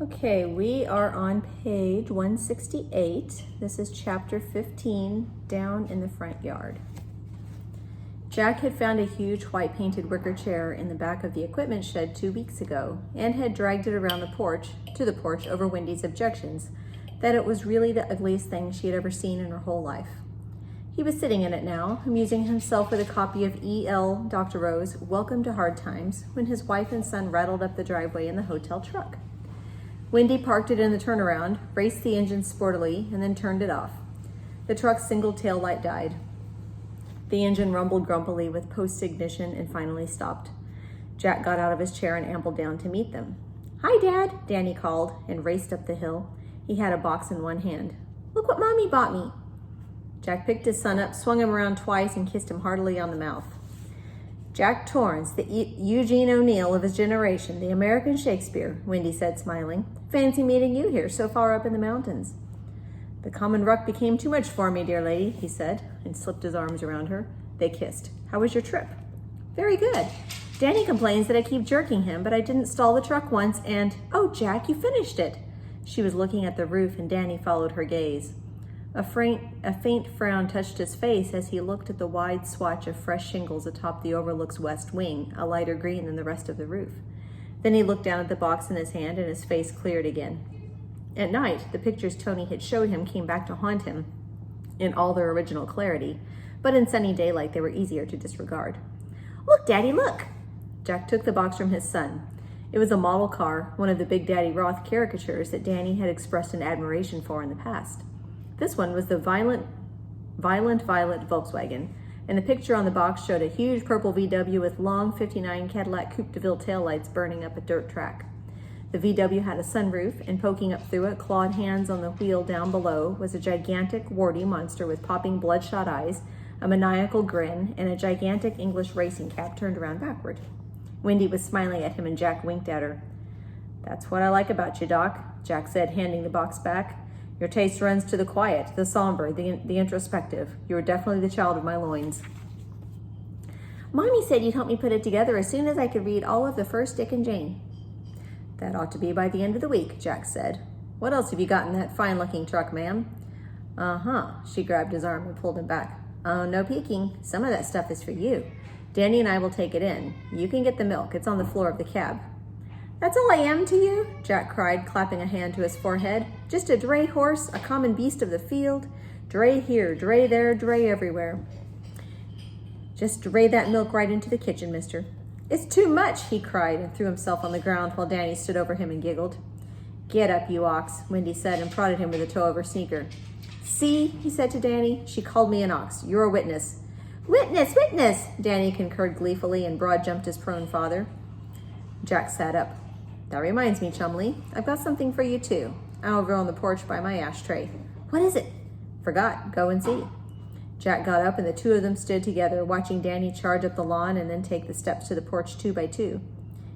Okay, we are on page 168. This is chapter 15, Down in the Front Yard. Jack had found a huge white painted wicker chair in the back of the equipment shed 2 weeks ago and had dragged it around the porch over Wendy's objections that it was really the ugliest thing she had ever seen in her whole life. He was sitting in it now, amusing himself with a copy of E.L. Doctorow's Welcome to Hard Times when his wife and son rattled up the driveway in the hotel truck. Wendy parked it in the turnaround, raced the engine sportily, and then turned it off. The truck's single tail light died. The engine rumbled grumpily with post-ignition and finally stopped. Jack got out of his chair and ambled down to meet them. "Hi, Dad," Danny called and raced up the hill. He had a box in one hand. "Look what Mommy bought me." Jack picked his son up, swung him around twice, and kissed him heartily on the mouth. "Jack Torrance, the Eugene O'Neill of his generation, the American Shakespeare," Wendy said, smiling. "Fancy meeting you here so far up in the mountains." "The common ruck became too much for me, dear lady," he said, and slipped his arms around her. They kissed. "How was your trip?" "Very good. Danny complains that I keep jerking him, but I didn't stall the truck once, and, oh, Jack, you finished it." She was looking at the roof, and Danny followed her gaze. A faint frown touched his face as he looked at the wide swatch of fresh shingles atop the Overlook's west wing, a lighter green than the rest of the roof. Then he looked down at the box in his hand, and his face cleared again. At night, the pictures Tony had showed him came back to haunt him in all their original clarity, but in sunny daylight they were easier to disregard. "Look, Daddy, look!" Jack took the box from his son. It was a model car, one of the Big Daddy Roth caricatures that Danny had expressed an admiration for in the past. This one was the Violent Violet Volkswagen, and the picture on the box showed a huge purple VW with long 59 Cadillac Coupe de Ville taillights burning up a dirt track. The VW had a sunroof, and poking up through it, clawed hands on the wheel down below, was a gigantic, warty monster with popping bloodshot eyes, a maniacal grin, and a gigantic English racing cap turned around backward. Wendy was smiling at him, and Jack winked at her. "That's what I like about you, Doc," Jack said, handing the box back. "Your taste runs to the quiet, the somber, the introspective. You are definitely the child of my loins." "Mommy said you'd help me put it together as soon as I could read all of the first Dick and Jane." "That ought to be by the end of the week," Jack said. "What else have you got in that fine-looking truck, ma'am?" "Uh-huh." She grabbed his arm and pulled him back. "Oh, no peeking. Some of that stuff is for you. Danny and I will take it in. You can get the milk. It's on the floor of the cab." "That's all I am to you?" Jack cried, clapping a hand to his forehead. "Just a dray horse, a common beast of the field. Dray here, dray there, dray everywhere. Just dray that milk right into the kitchen, mister." "It's too much," he cried, and threw himself on the ground while Danny stood over him and giggled. "Get up, you ox," Wendy said, and prodded him with the toe of her sneaker. "See," he said to Danny, "she called me an ox. You're a witness." "Witness, witness," Danny concurred gleefully, and broad jumped his prone father. Jack sat up. "That reminds me, Chumley, I've got something for you too. Over on the porch by my ashtray." "What is it?" "Forgot. Go and see." Jack got up, and the two of them stood together, watching Danny charge up the lawn and then take the steps to the porch 2 by 2.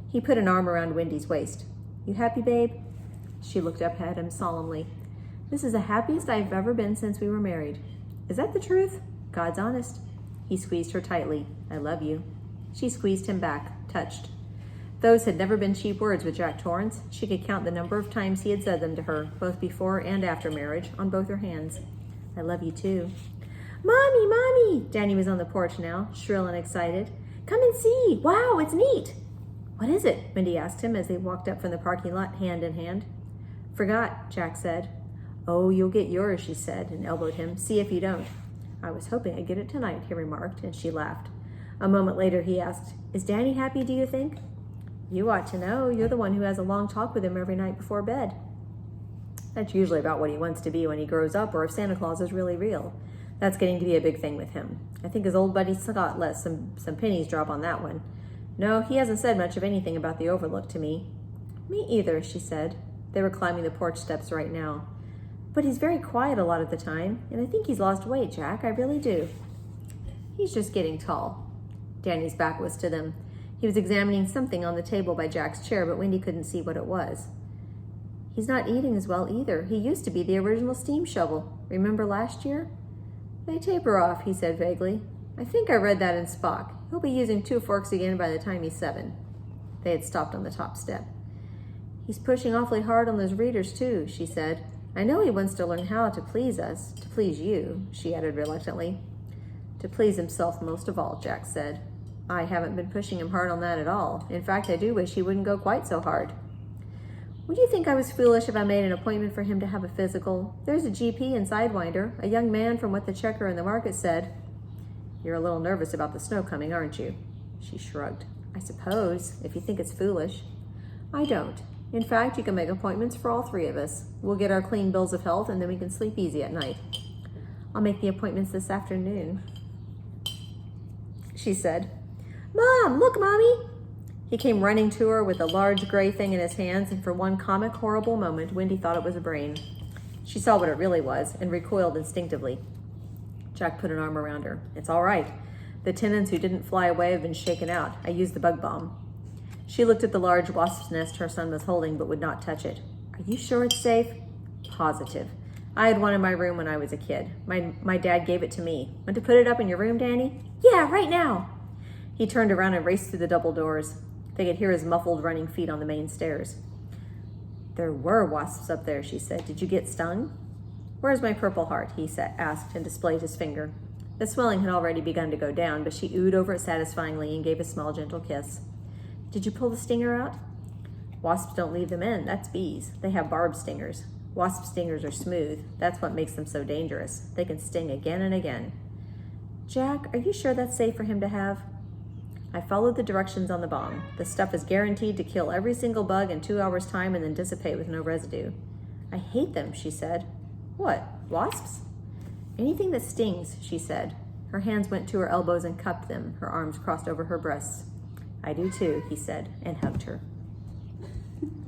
He put an arm around Wendy's waist. "You happy, babe?" She looked up at him solemnly. "This is the happiest I've ever been since we were married." "Is that the truth?" "God's honest." He squeezed her tightly. "I love you." She squeezed him back, touched. Those had never been cheap words with Jack Torrance. She could count the number of times he had said them to her, both before and after marriage, on both her hands. "I love you too." "Mommy, Mommy!" Danny was on the porch now, shrill and excited. "Come and see! Wow, it's neat!" "What is it?" Wendy asked him as they walked up from the parking lot, hand in hand. "Forgot," Jack said. "Oh, you'll get yours," she said, and elbowed him. "See if you don't." "I was hoping I'd get it tonight," he remarked, and she laughed. A moment later he asked, "Is Danny happy, do you think?" "You ought to know. You're the one who has a long talk with him every night before bed." "That's usually about what he wants to be when he grows up, or if Santa Claus is really real. That's getting to be a big thing with him. I think his old buddy Scott let some pennies drop on that one. No, he hasn't said much of anything about the Overlook to me." "Me either," she said. They were climbing the porch steps right now. "But he's very quiet a lot of the time, and I think he's lost weight, Jack. I really do." "He's just getting tall." Danny's back was to them. He was examining something on the table by Jack's chair, but Wendy couldn't see what it was. "He's not eating as well either. He used to be the original steam shovel. Remember last year?" "They taper off," he said vaguely. "I think I read that in Spock. He'll be using 2 forks again by the time he's 7. They had stopped on the top step. He's pushing awfully hard on those readers too, she said. I know he wants to learn how to please us, to please you, she added reluctantly. To please himself most of all, Jack said. I haven't been pushing him hard on that at all. In fact, I do wish he wouldn't go quite so hard. Would you think I was foolish if I made an appointment for him to have a physical? There's a GP in Sidewinder, a young man from what the checker in the market said. You're a little nervous about the snow coming, aren't you? She shrugged. I suppose, if you think it's foolish. I don't. In fact, you can make appointments for all three of us. We'll get our clean bills of health and then we can sleep easy at night. I'll make the appointments this afternoon, she said. Mom, look, Mommy! He came running to her with a large gray thing in his hands, and for one comic, horrible moment, Wendy thought it was a brain. She saw what it really was and recoiled instinctively. Jack put an arm around her. It's all right. The tenants who didn't fly away have been shaken out. I used the bug bomb. She looked at the large wasp's nest her son was holding, but would not touch it. Are you sure it's safe? Positive. I had one in my room when I was a kid. My dad gave it to me. Want to put it up in your room, Danny? Yeah, right now. He turned around and raced through the double doors. They could hear his muffled running feet on the main stairs. There were wasps up there, she said. Did you get stung? Where's my purple heart? He asked and displayed his finger. The swelling had already begun to go down, but she oohed over it satisfyingly and gave a small, gentle kiss. Did you pull the stinger out? Wasps don't leave them in. That's bees. They have barbed stingers. Wasp stingers are smooth. That's what makes them so dangerous. They can sting again and again. Jack, are you sure that's safe for him to have? I followed the directions on the bomb. The stuff is guaranteed to kill every single bug in 2 hours' time and then dissipate with no residue. I hate them, she said. What, wasps? Anything that stings, she said. Her hands went to her elbows and cupped them, her arms crossed over her breasts. I do too, he said, and hugged her.